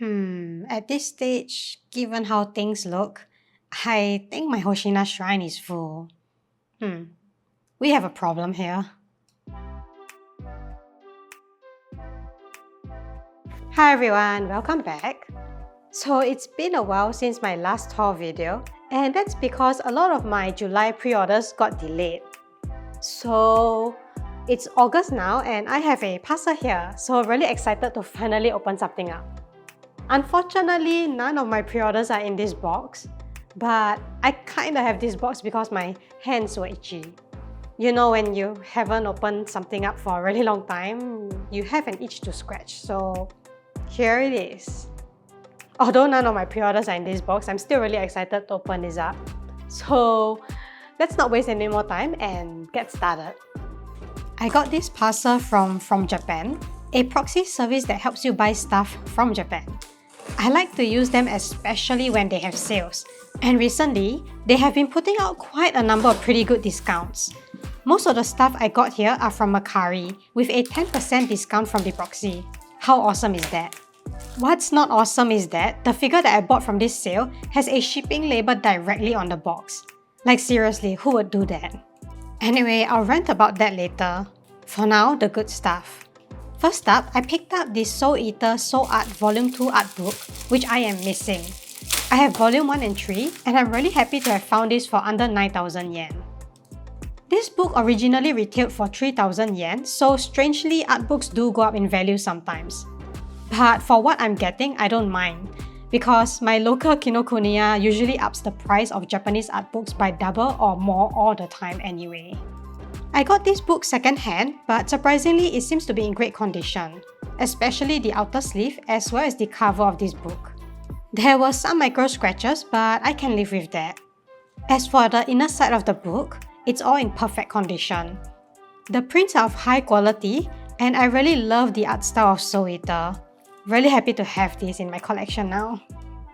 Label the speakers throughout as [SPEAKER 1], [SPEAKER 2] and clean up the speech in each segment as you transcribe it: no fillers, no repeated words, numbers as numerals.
[SPEAKER 1] At this stage, given how things look, I think my Hoshina shrine is full. We have a problem here. Hi everyone, welcome back. So it's been a while since my last haul video, and that's because a lot of my July pre-orders got delayed. So it's August now and I have a parcel here, so really excited to finally open something up. Unfortunately, none of my pre-orders are in this box, but I kinda have this box because my hands were itchy. You know, when you haven't opened something up for a really long time, you have an itch to scratch, so here it is. Although none of my pre-orders are in this box, I'm still really excited to open this up. So let's not waste any more time and get started. I got this parcel from Japan, a proxy service that helps you buy stuff from Japan. I like to use them especially when they have sales, and recently, they have been putting out quite a number of pretty good discounts. Most of the stuff I got here are from Mercari, with a 10% discount from the proxy. How awesome is that? What's not awesome is that the figure that I bought from this sale has a shipping label directly on the box. Like seriously, who would do that? Anyway, I'll rant about that later. For now, the good stuff. First up, I picked up the Soul Eater Soul Art Volume 2 art book, which I am missing. I have Volume 1 and 3, and I'm really happy to have found this for under 9,000 yen. This book originally retailed for 3,000 yen, so strangely, art books do go up in value sometimes. But for what I'm getting, I don't mind, because my local Kinokuniya usually ups the price of Japanese art books by double or more all the time anyway. I got this book second-hand, but surprisingly it seems to be in great condition, especially the outer sleeve as well as the cover of this book. There were some micro scratches, but I can live with that. As for the inner side of the book, it's all in perfect condition. The prints are of high quality, and I really love the art style of Soul Eater. Really happy to have this in my collection now.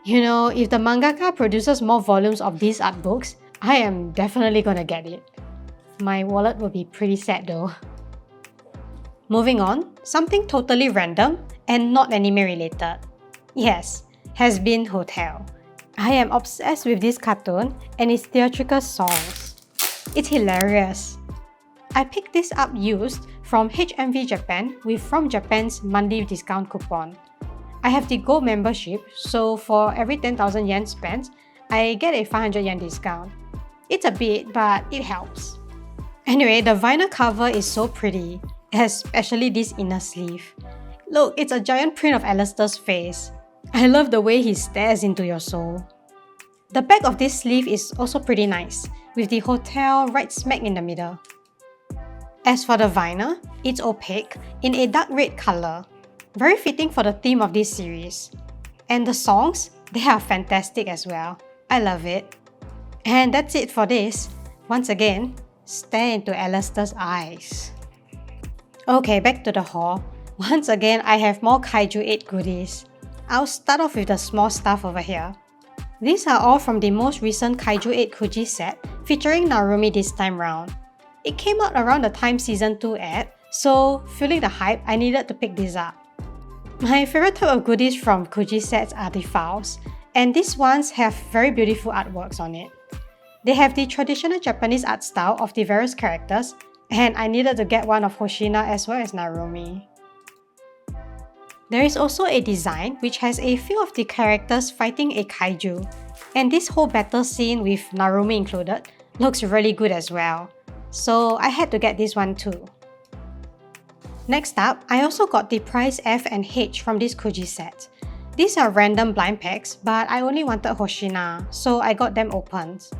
[SPEAKER 1] You know, if the mangaka produces more volumes of these art books, I am definitely gonna get it. My wallet will be pretty sad though. Moving on, something totally random and not anime related. Yes, Has Been Hotel. I am obsessed with this cartoon and its theatrical songs. It's hilarious. I picked this up used from HMV Japan with From Japan's monthly discount coupon. I have the Gold membership, so for every 10,000 yen spent, I get a 500 yen discount. It's a bit, but it helps. Anyway, the vinyl cover is so pretty, especially this inner sleeve. Look, it's a giant print of Alistair's face. I love the way he stares into your soul. The back of this sleeve is also pretty nice, with the hotel right smack in the middle. As for the vinyl, it's opaque in a dark red color, very fitting for the theme of this series. And the songs, they are fantastic as well. I love it. And that's it for this. Once again, stare into Alistair's eyes. Okay, back to the haul. Once again, I have more KJ8 goodies. I'll start off with the small stuff over here. These are all from the most recent KJ8 Kuji set featuring Narumi this time round. It came out around the time Season 2 ad, so feeling the hype, I needed to pick this up. My favorite type of goodies from Kuji sets are the files, and these ones have very beautiful artworks on it. They have the traditional Japanese art style of the various characters, and I needed to get one of Hoshina as well as Narumi. There is also a design which has a few of the characters fighting a kaiju, and this whole battle scene with Narumi included looks really good as well. So I had to get this one too. Next up, I also got the Prize F and H from this Kuji set. These are random blind packs, but I only wanted Hoshina, so I got them opened.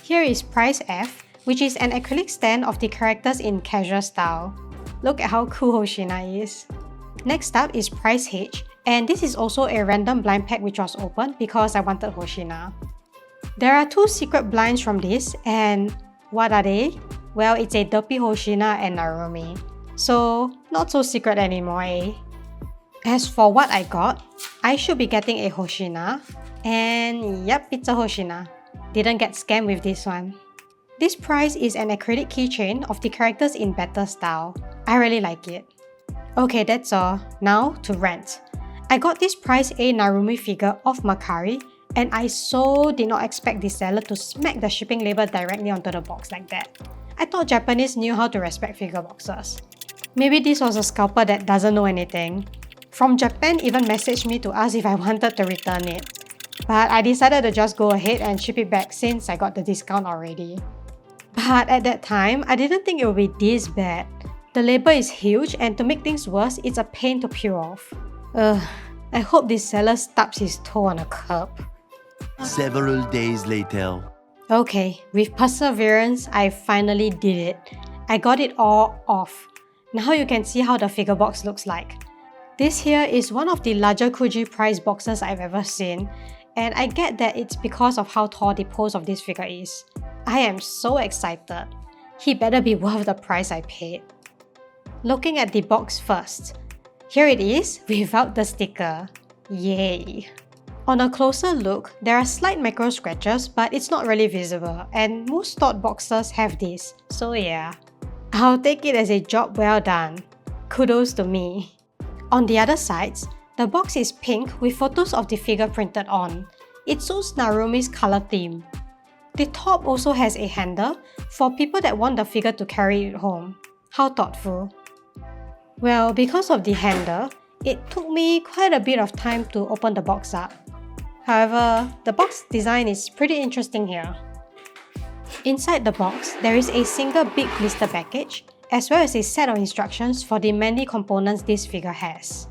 [SPEAKER 1] Here is Prize F, which is an acrylic stand of the characters in casual style. Look at how cool Hoshina is. Next up is Prize H, and this is also a random blind pack which was opened because I wanted Hoshina. There are two secret blinds from this, and what are they? Well, it's a Derpy Hoshina and Narumi. So, not so secret anymore, eh? As for what I got, I should be getting a Hoshina, and yep, it's a Hoshina. Didn't get scammed with this one. This prize is an acrylic keychain of the characters in better style. I really like it. Okay, that's all. Now to rant. I got this Prize A Narumi figure off Mercari, and I so did not expect the seller to smack the shipping label directly onto the box like that. I thought Japanese knew how to respect figure boxes. Maybe this was a scalper that doesn't know anything. From Japan even messaged me to ask if I wanted to return it. But I decided to just go ahead and ship it back since I got the discount already. But at that time, I didn't think it would be this bad. The label is huge, and to make things worse, it's a pain to peel off. I hope this seller stubs his toe on a curb.
[SPEAKER 2] Several days later.
[SPEAKER 1] Okay, with perseverance, I finally did it. I got it all off. Now you can see how the figure box looks like. This here is one of the larger Kuji Prize boxes I've ever seen, and I get that it's because of how tall the pose of this figure is. I am so excited. He better be worth the price I paid. Looking at the box first. Here it is without the sticker. Yay! On a closer look, there are slight micro scratches, but it's not really visible, and most stored boxes have this, so yeah. I'll take it as a job well done. Kudos to me. On the other sides, the box is pink with photos of the figure printed on. It suits Narumi's color theme. The top also has a handle for people that want the figure to carry it home. How thoughtful. Well, because of the handle, it took me quite a bit of time to open the box up. However, the box design is pretty interesting here. Inside the box, there is a single big blister package, as well as a set of instructions for the many components this figure has.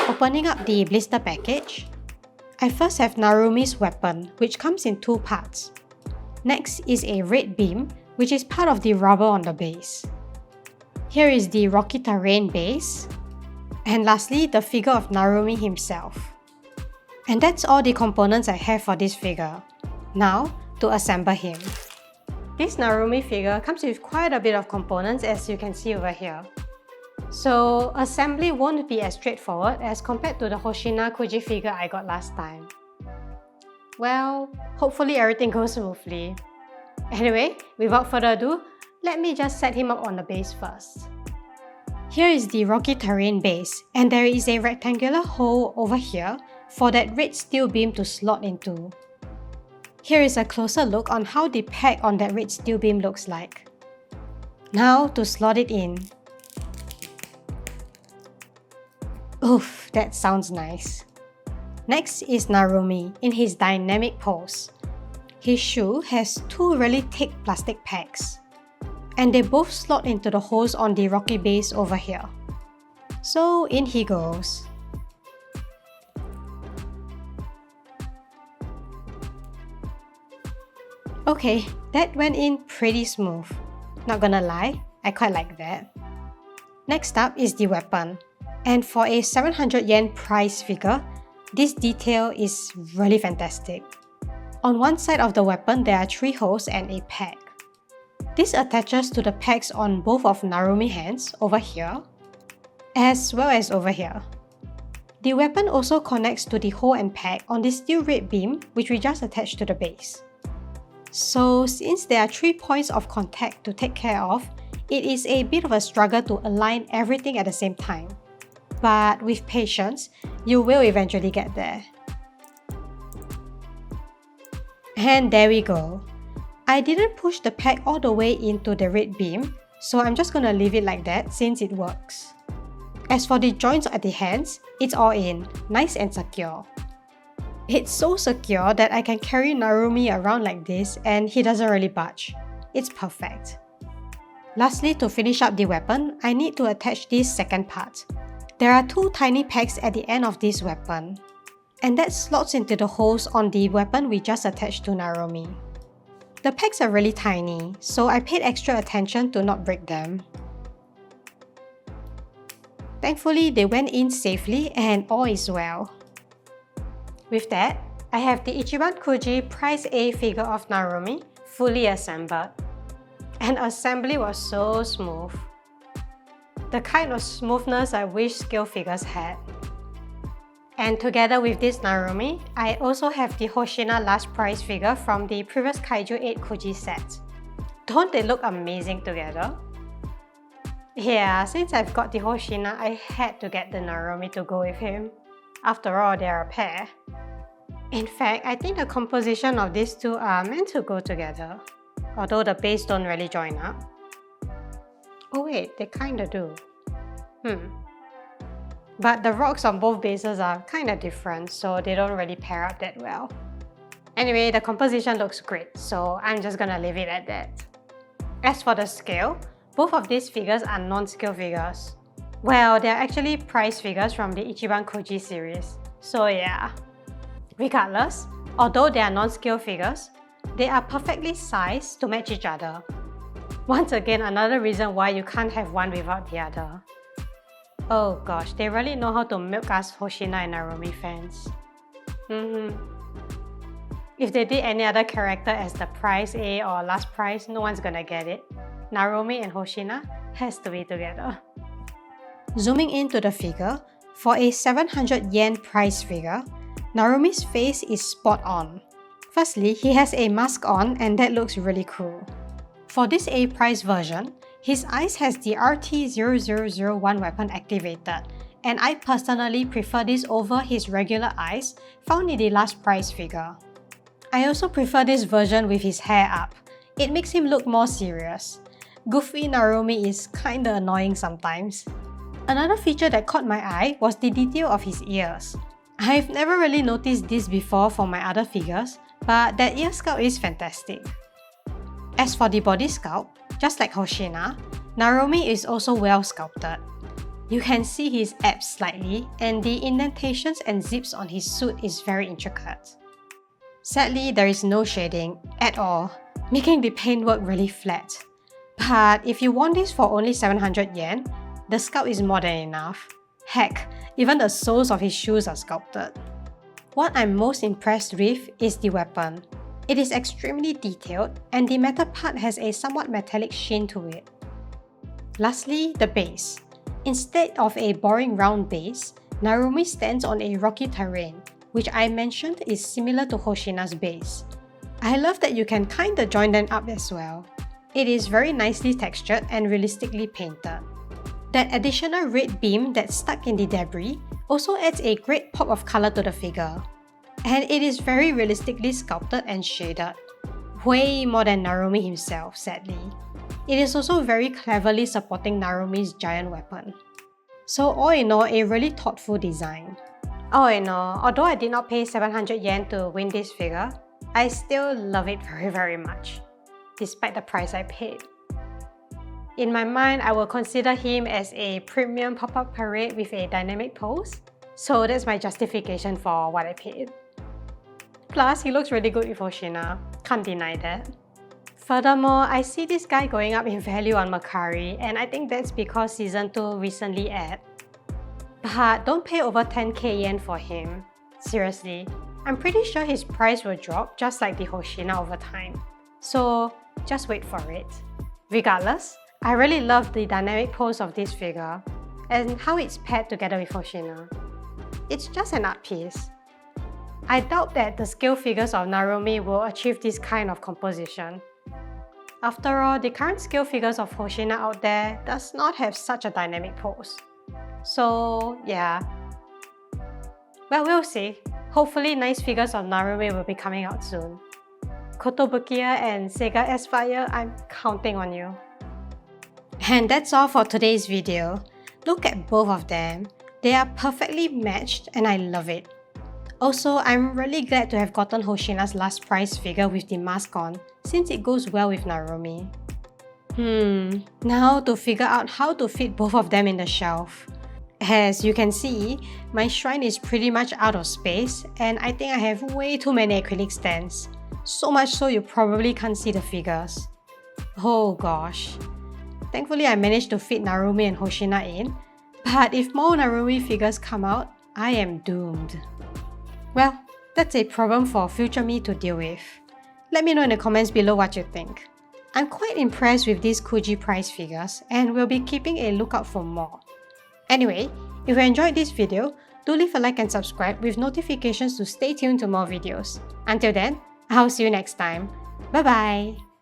[SPEAKER 1] Opening up the blister package, I first have Narumi's weapon, which comes in two parts. Next is a red beam, which is part of the rubber on the base. Here is the rocky terrain base. And lastly, the figure of Narumi himself. And that's all the components I have for this figure. Now, to assemble him. This Narumi figure comes with quite a bit of components, as you can see over here. So, assembly won't be as straightforward as compared to the Hoshina Kuji figure I got last time. Well, hopefully everything goes smoothly. Anyway, without further ado, let me just set him up on the base first. Here is the rocky terrain base, and there is a rectangular hole over here for that red steel beam to slot into. Here is a closer look on how the peg on that red steel beam looks like. Now to slot it in. Oof, that sounds nice. Next is Narumi in his dynamic pose. His shoe has two really thick plastic pegs, and they both slot into the holes on the rocky base over here. So in he goes. Okay, that went in pretty smooth. Not gonna lie, I quite like that. Next up is the weapon. And for a 700 yen price figure, this detail is really fantastic. On one side of the weapon, there are 3 holes and a peg. This attaches to the pegs on both of Narumi's hands over here, as well as over here. The weapon also connects to the hole and peg on the steel red beam, which we just attached to the base. So since there are 3 points of contact to take care of, it is a bit of a struggle to align everything at the same time. But with patience, you will eventually get there. And there we go. I didn't push the peg all the way into the red beam, so I'm just gonna leave it like that since it works. As for the joints at the hands, it's all in, nice and secure. It's so secure that I can carry Narumi around like this and he doesn't really budge. It's perfect. Lastly, to finish up the weapon, I need to attach this second part. There are 2 tiny pegs at the end of this weapon, and that slots into the holes on the weapon we just attached to Narumi. The pegs are really tiny, so I paid extra attention to not break them. Thankfully, they went in safely and all is well. With that, I have the Ichiban Kuji Prize A figure of Narumi fully assembled. And assembly was so smooth. The kind of smoothness I wish scale figures had. And together with this Narumi, I also have the Hoshina last prize figure from the previous KJ8 Kuji set. Don't they look amazing together? Yeah, since I've got the Hoshina, I had to get the Narumi to go with him. After all, they are a pair. In fact, I think the composition of these two are meant to go together, although the base don't really join up. Oh wait, they kinda do. But the rocks on both bases are kinda different, so they don't really pair up that well. Anyway, the composition looks great, so I'm just gonna leave it at that. As for the scale, both of these figures are non-scale figures. Well, they're actually prize figures from the Ichiban Kuji series, so yeah. Regardless, although they are non-scale figures, they are perfectly sized to match each other. Once again, another reason why you can't have one without the other. Oh gosh, they really know how to milk us Hoshina and Narumi fans. If they did any other character as the prize A or last prize, no one's gonna get it. Narumi and Hoshina has to be together. Zooming into the figure, for a 700 yen prize figure, Narumi's face is spot on. Firstly, he has a mask on and that looks really cool. For this A prize version, his eyes has the RT0001 weapon activated, and I personally prefer this over his regular eyes found in the last prize figure. I also prefer this version with his hair up. It makes him look more serious. Goofy Narumi is kinda annoying sometimes. Another feature that caught my eye was the detail of his ears. I've never really noticed this before for my other figures, but that ear sculpt is fantastic. As for the body sculpt, just like Hoshina, Narumi is also well sculpted. You can see his abs slightly, and the indentations and zips on his suit is very intricate. Sadly, there is no shading at all, making the paintwork really flat. But if you want this for only 700 yen, the sculpt is more than enough. Heck, even the soles of his shoes are sculpted. What I'm most impressed with is the weapon. It is extremely detailed, and the metal part has a somewhat metallic sheen to it. Lastly, the base. Instead of a boring round base, Narumi stands on a rocky terrain, which I mentioned is similar to Hoshina's base. I love that you can kinda join them up as well. It is very nicely textured and realistically painted. That additional red beam that's stuck in the debris also adds a great pop of color to the figure. And it is very realistically sculpted and shaded. Way more than Narumi himself, sadly. It is also very cleverly supporting Narumi's giant weapon. So all in all, a really thoughtful design. All in all, although I did not pay 700 yen to win this figure, I still love it very much, despite the price I paid. In my mind, I will consider him as a premium pop-up parade with a dynamic pose, so that's my justification for what I paid. Plus, he looks really good with Hoshina, can't deny that. Furthermore, I see this guy going up in value on Mercari, and I think that's because Season 2 recently aired. But don't pay over 10k yen for him. Seriously, I'm pretty sure his price will drop just like the Hoshina over time. So just wait for it. Regardless, I really love the dynamic pose of this figure and how it's paired together with Hoshina. It's just an art piece. I doubt that the scale figures of Narumi will achieve this kind of composition. After all, the current scale figures of Hoshina out there does not have such a dynamic pose. So yeah. Well, we'll see. Hopefully nice figures of Narumi will be coming out soon. Kotobukiya and Sega Aspire, I'm counting on you. And that's all for today's video. Look at both of them. They are perfectly matched and I love it. Also, I'm really glad to have gotten Hoshina's last prize figure with the mask on, since it goes well with Narumi. Now to figure out how to fit both of them in the shelf. As you can see, my shrine is pretty much out of space and I think I have way too many acrylic stands. So much so you probably can't see the figures. Oh gosh. Thankfully I managed to fit Narumi and Hoshina in, but if more Narumi figures come out, I am doomed. Well, that's a problem for future me to deal with. Let me know in the comments below what you think. I'm quite impressed with these Kuji prize figures and will be keeping a lookout for more. Anyway, if you enjoyed this video, do leave a like and subscribe with notifications to stay tuned to more videos. Until then, I'll see you next time. Bye bye!